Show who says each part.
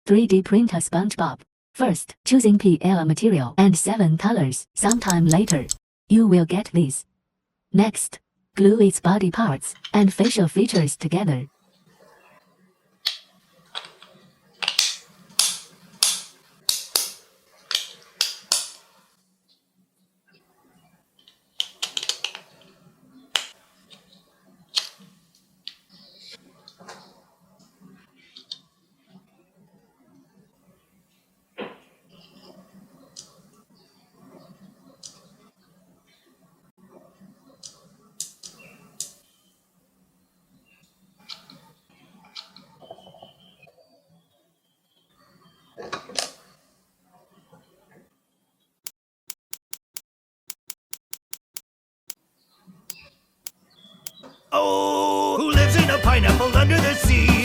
Speaker 1: 3D print a SpongeBob. First, choosing PL material and 7 colors. Sometime later, you will get this. Next, glue its body parts and facial features together.
Speaker 2: Oh, who lives in a pineapple under the sea?